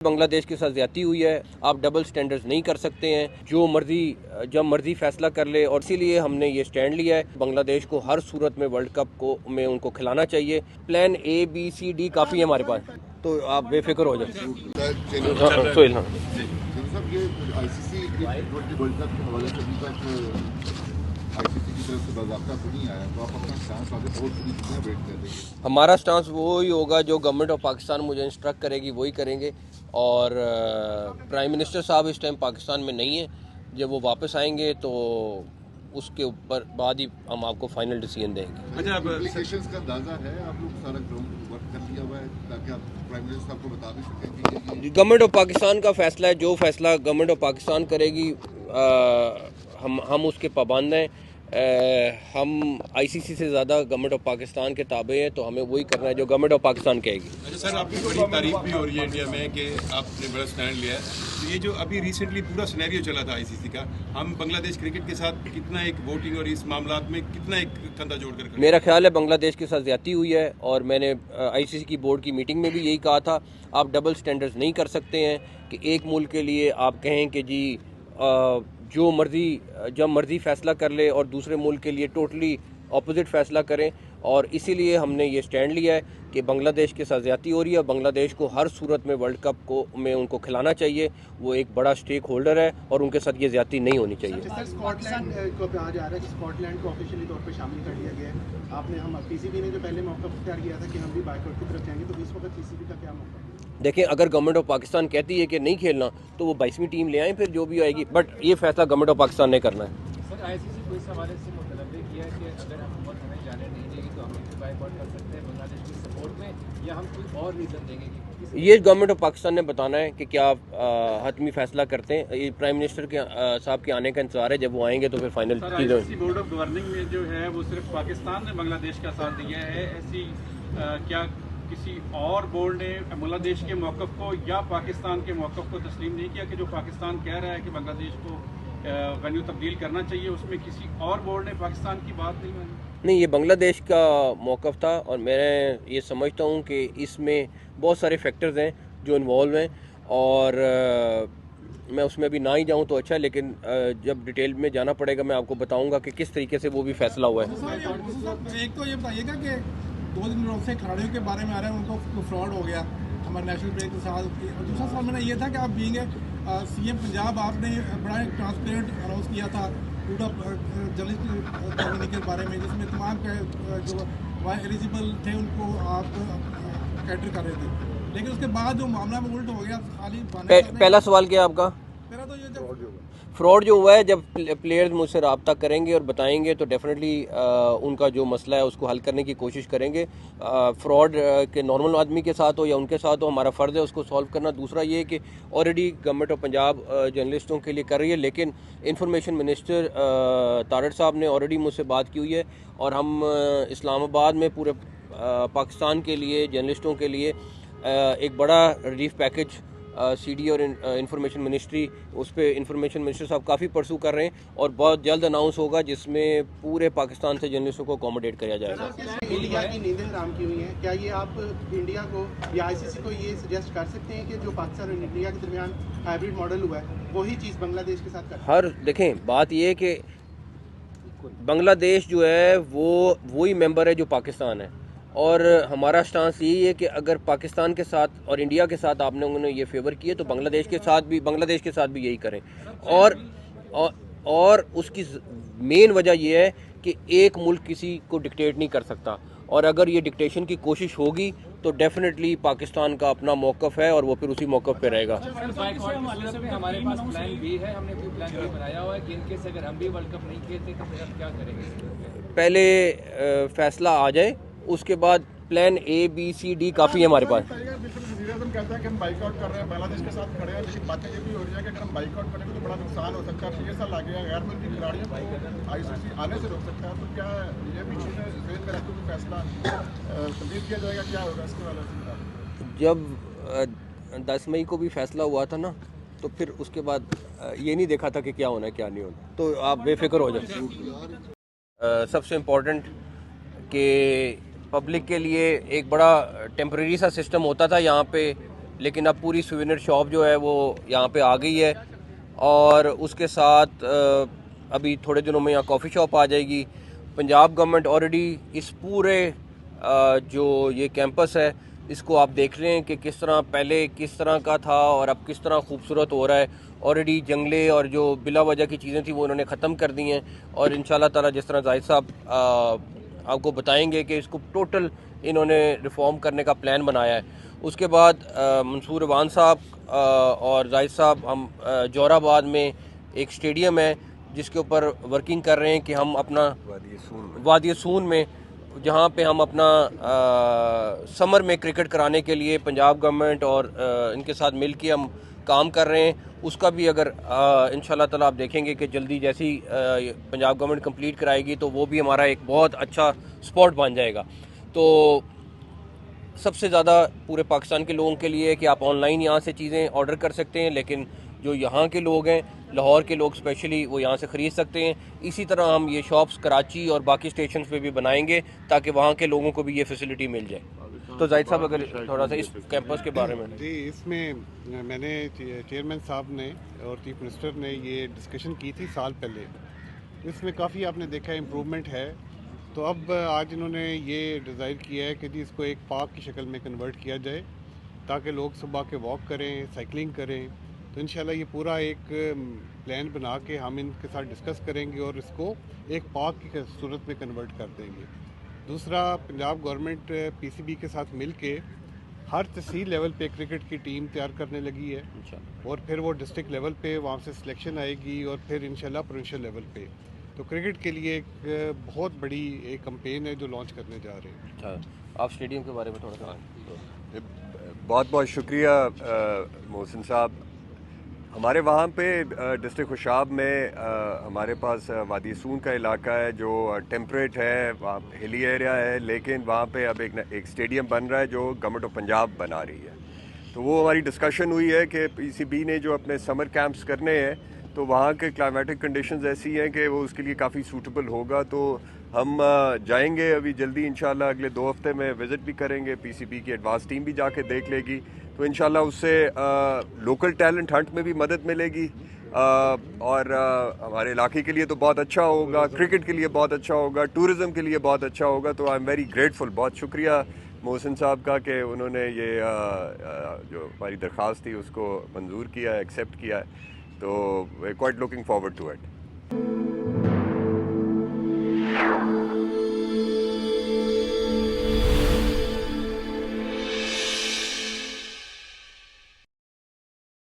बांग्लादेश के साथ ज्यादती हुई है। आप डबल स्टैंडर्ड्स नहीं कर सकते हैं, जो मर्जी जब मर्जी फैसला कर ले, और इसीलिए हमने ये स्टैंड लिया है। बांग्लादेश को हर सूरत में वर्ल्ड कप को में उनको खिलाना चाहिए। Plan A, B, C, D काफ़ी है हमारे पास, तो आप बेफिक्र हो जाए। सोहेल, हाँ साहब, ये आईसीसी वर्ल्ड कप के हवाले से अभी तक आईसीसी की तरफ से बाज़ाब्ता तो नहीं आया, तो आप अपना स्टांस आगे बहुत पूरी दुनिया वेट कर रही है। हमारा स्टांस वो ही होगा जो गवर्नमेंट ऑफ पाकिस्तान मुझे इंस्ट्रक्ट करेगी वही करेंगे। और प्राइम मिनिस्टर साहब इस टाइम पाकिस्तान में नहीं है, जब वो वापस आएंगे तो उसके ऊपर बाद ही हम आपको फाइनल डिसीजन देंगे। अच्छा, अब एप्लीकेशंस का अंदाजा है, आप लोग सारा ग्राउंड वर्क कर लिया हुआ है ताकि आप प्राइम मिनिस्टर साहब को बता भी सकें कि गवर्नमेंट ऑफ पाकिस्तान का फैसला है, जो फैसला गवर्नमेंट ऑफ पाकिस्तान करेगी हम उसके पाबंद हैं। हम आईसीसी से ज़्यादा गवर्नमेंट ऑफ पाकिस्तान के ताबे हैं, तो हमें वही करना है जो गवर्नमेंट ऑफ पाकिस्तान कहेगी। अच्छा सर, आपकी बड़ी तारीफ भी हो रही है इंडिया में कि आपने बड़ा स्टैंड लिया है। तो ये जो अभी रिसेंटली पूरा सिनेरियो चला था आईसीसी का, हम बांग्लादेश क्रिकेट के साथ कितना एक वोटिंग और इस मामला में कितना एक कंधा जोड़कर मेरा ख्याल है बांग्लादेश के साथ ज्यादती हुई है, और मैंने आईसीसी की बोर्ड की मीटिंग में भी यही कहा था। आप डबल स्टैंडर्ड्स नहीं कर सकते हैं कि एक मुल्क के लिए आप कहें कि जी जो मर्जी जब मर्जी फैसला कर ले और दूसरे मुल्क के लिए टोटली अपोजिट फैसला करें। और इसीलिए हमने ये स्टैंड लिया है कि बांग्लादेश के साथ ज्यादती हो रही है। बांग्लादेश को हर सूरत में वर्ल्ड कप में उनको खिलाना चाहिए, वो एक बड़ा स्टेक होल्डर है और उनके साथ ये ज्यादती नहीं होनी चाहिए। सर, स्कॉटलैंड को कहा जा रहा है कि स्कॉटलैंड को ऑफिशियली तौर पे शामिल कर लिया गया है। आपने हम पीसीबी ने जो पहले मौका इख्तियार किया था कि हम भी बाइकआउट की तरफ जाएंगे, तो इस वक्त पीसीबी का क्या मौका? देखें, अगर गवर्नमेंट ऑफ पाकिस्तान कहती है कि नहीं खेलना तो वो 22वीं टीम ले आएँ, फिर जो भी आएगी, बट ये फैसला गवर्नमेंट ऑफ पाकिस्तान ने करना है। सर, आईसीसी को इस हवाले से मुतलब्बे किया है कि अगर हुकूमत हमें जाने नहीं देगी तो हम इसे बाइकआउट कर सकते हैं बांग्लादेश की सपोर्ट में, या हम कोई और रीज़न देंगे कि ये गवर्नमेंट ऑफ पाकिस्तान ने बताना है कि क्या हतमी फैसला करते हैं। ये प्राइम मिनिस्टर के साहब के आने का इंतजार है, जब वो आएंगे तो फिर फाइनल चीज़ें। बोर्ड ऑफ गवर्निंग में जो है वो सिर्फ पाकिस्तान ने बांग्लादेश का साथ दिया है, ऐसी क्या किसी और बोर्ड ने बांग्लादेश के मौक़िफ़ को या पाकिस्तान के मौक़िफ़ को तस्लीम नहीं किया कि जो पाकिस्तान कह रहा है कि बांग्लादेश को वेन्यू तब्दील करना चाहिए, उसमें किसी और बोर्ड ने पाकिस्तान की बात नहीं मानी? नहीं, ये बांग्लादेश का मौक़िफ़ था, और मैं ये समझता हूँ कि इसमें बहुत सारे फैक्टर्स हैं जो इन्वॉल्व हैं, और मैं उसमें अभी ना ही जाऊँ तो अच्छा है, लेकिन जब डिटेल में जाना पड़ेगा मैं आपको बताऊँगा कि किस तरीके से वो भी फैसला हुआ है। एक तो ये बताइएगा कि 2 दिन रोज से खिलाड़ियों के बारे में आ रहे हैं उनको फ्रॉड हो गया हमारे नेशनल ब्रेक के साथ, और दूसरा सवाल मेरा ये था कि आप बीइंग सीएम पंजाब, आपने बड़ा एक ट्रांसपेरेंट अनाउंस किया था पूरा जर्नलिस्ट कॉलोनी के बारे में, जिसमें तमाम जो एलिजिबल थे उनको आप कैटर कर रहे थे, लेकिन उसके बाद जो मामला में उल्ट हो गया खाली पहला सवाल क्या है आपका? मेरा तो ये फ्रॉड जो हुआ है, जब प्लेयर्स मुझसे रब्ता करेंगे और बताएंगे तो डेफिनेटली उनका जो मसला है उसको हल करने की कोशिश करेंगे। फ्रॉड के नॉर्मल आदमी के साथ हो या उनके साथ हो, हमारा फ़र्ज़ है उसको सॉल्व करना। दूसरा ये कि ऑलरेडी गवर्नमेंट ऑफ पंजाब जर्नलिस्टों के लिए कर रही है, लेकिन इंफॉर्मेशन मिनिस्टर तारड़ साहब ने ऑलरेडी मुझसे बात की हुई है, और हम इस्लामाबाद में पूरे पाकिस्तान के लिए जर्नलिस्टों के लिए एक बड़ा रिलीफ पैकेज सीडी और इंफॉर्मेशन मिनिस्ट्री, उस पर इंफॉर्मेशन मिनिस्टर साहब काफ़ी परसू कर रहे हैं, और बहुत जल्द अनाउंस होगा जिसमें पूरे पाकिस्तान से जर्नलिस्टों को अकोमोडेट किया जाएगा। इंडिया की नींदें हराम की हुई हैं, क्या ये आप इंडिया को या आईसीसी को ये सजेस्ट कर सकते हैं कि जो पाकिस्तान और इंडिया के दरमियान हाइब्रिड मॉडल हुआ है वही चीज़ बांग्लादेश के साथ कर? देखें, बात ये है कि बांग्लादेश जो है वो वही मेंबर है जो पाकिस्तान है, और हमारा स्टांस यही है कि अगर पाकिस्तान के साथ और इंडिया के साथ आपने उन्होंने ये फेवर किए तो बांग्लादेश के साथ भी यही करें। और उसकी मेन वजह ये है कि एक मुल्क किसी को डिक्टेट नहीं कर सकता, और अगर ये डिक्टेशन की कोशिश होगी तो डेफिनेटली पाकिस्तान का अपना मौक़िफ़ है और वो फिर उसी मौक़िफ़ पे रहेगा। हमारे पास प्लान बी है, हमने कोई प्लान बी बनाया हुआ है कि इनकेस अगर हम भी वर्ल्ड कप नहीं खेलते तो फिर हम क्या करेंगे? पहले फैसला आ जाए, उसके बाद plan A, B, C, D काफ़ी है हमारे पास। कहता है कि हम बाइकआउट कर रहे हैं, बांग्लादेश के साथ खड़े हैं, लेकिन बातें ये भी हो रही है कि अगर हम बाइकआउट करेंगे तो बड़ा नुकसान हो सकता है। 6 साल आगे गैर मुल्की खिलाड़ियों को आईसीसी आने से रोक सकता है, तो क्या ये भी चीज़ें जेल में रखते हुए फैसला तब्दील किया जाएगा, क्या होगा इसके वाले से? जब 10 मई को भी फैसला हुआ था ना, तो फिर उसके बाद ये नहीं देखा था कि क्या होना है क्या नहीं होना, तो आप बेफिक्र हो जाए। सबसे इम्पोर्टेंट कि पब्लिक के लिए एक बड़ा टेम्परेरी सा सिस्टम होता था यहाँ पे लेकिन अब पूरी सुवेनियर शॉप जो है वो यहाँ पे आ गई है, और उसके साथ अभी थोड़े दिनों में यहाँ कॉफ़ी शॉप आ जाएगी। पंजाब गवर्नमेंट ऑलरेडी इस पूरे जो ये कैंपस है इसको आप देख रहे हैं कि किस तरह पहले किस तरह का था और अब किस तरह खूबसूरत हो रहा है। ऑलरेडी जंगले और जो बिला वजह की चीज़ें थी वो इन्होंने ख़त्म कर दी हैं, और इंशाल्लाह ताला जिस तरह जाहिद साहब आपको बताएंगे कि इसको टोटल इन्होंने रिफॉर्म करने का प्लान बनाया है। उसके बाद मंसूर अवान साहब और जाहिद साहब हम जोराबाद में एक स्टेडियम है जिसके ऊपर वर्किंग कर रहे हैं कि हम अपना वादी सून में जहाँ पे हम अपना समर में क्रिकेट कराने के लिए पंजाब गवर्नमेंट और इनके साथ मिल के हम काम कर रहे हैं। उसका भी अगर इंशाल्लाह ताला आप देखेंगे कि जल्दी जैसी पंजाब गवर्नमेंट कंप्लीट कराएगी तो वो भी हमारा एक बहुत अच्छा स्पॉट बन जाएगा। तो सबसे ज़्यादा पूरे पाकिस्तान के लोगों के लिए है कि आप ऑनलाइन यहाँ से चीज़ें ऑर्डर कर सकते हैं, लेकिन जो यहाँ के लोग हैं, लाहौर के लोग स्पेशली, वो यहाँ से ख़रीद सकते हैं। इसी तरह हम ये शॉप्स कराची और बाकी स्टेशन पे भी बनाएंगे ताकि वहाँ के लोगों को भी ये फैसिलिटी मिल जाए। तो जाहिद साहब अगर थोड़ा सा इस कैंपस के बारे में। जी, इसमें मैंने चेयरमैन साहब ने और चीफ मिनिस्टर ने ये डिस्कशन की थी साल पहले। इसमें काफ़ी आपने देखा इम्प्रूवमेंट है। तो अब आज इन्होंने ये डिज़ाइन किया है कि जी इसको एक पार्क की शक्ल में कन्वर्ट किया जाए ताकि लोग सुबह के वॉक करें, साइकिलिंग करें। तो इंशाल्लाह ये पूरा एक प्लान बना के हम इनके साथ डिस्कस करेंगे और इसको एक पार्क की सूरत में कन्वर्ट कर देंगे। दूसरा, पंजाब गवर्नमेंट पीसीबी के साथ मिल के हर तहसील लेवल पे क्रिकेट की टीम तैयार करने लगी है, और फिर वो डिस्ट्रिक्ट लेवल पे वहाँ से सिलेक्शन आएगी और फिर इंशाल्लाह प्रोविंशियल लेवल पे। तो क्रिकेट के लिए एक बहुत बड़ी एक कैंपेन है जो लॉन्च करने जा रहे हैं। अच्छा, आप स्टेडियम के बारे में थोड़ा सा। बहुत बहुत शुक्रिया मोहसिन साहब। हमारे वहाँ पे डिस्ट्रिक्ट खुशाब में हमारे पास वादी सून का इलाका है जो टेम्परेट है, वहाँ हिली एरिया है, लेकिन वहाँ पे अब एक स्टेडियम बन रहा है जो गवर्नमेंट ऑफ पंजाब बना रही है। तो वो हमारी डिस्कशन हुई है कि पीसीबी ने जो अपने समर कैंप्स करने हैं तो वहाँ के क्लाइमेटिक कंडीशंस ऐसी हैं कि वो उसके लिए काफ़ी सूटेबल होगा। तो हम जाएंगे अभी जल्दी इंशाल्लाह, अगले 2 हफ्ते में विज़िट भी करेंगे। पीसीबी की एडवांस टीम भी जाके देख लेगी, तो इंशाल्लाह उससे लोकल टैलेंट हंट में भी मदद मिलेगी और हमारे इलाके के लिए तो बहुत अच्छा होगा, क्रिकेट के लिए बहुत अच्छा होगा, टूरिज़म के लिए बहुत अच्छा होगा। तो आई एम वेरी ग्रेटफुल, बहुत शुक्रिया मोहसिन साहब का कि उन्होंने ये जो हमारी दरख्वास्त थी उसको मंजूर किया है, एक्सेप्ट किया है। तो we are quite looking forward to it.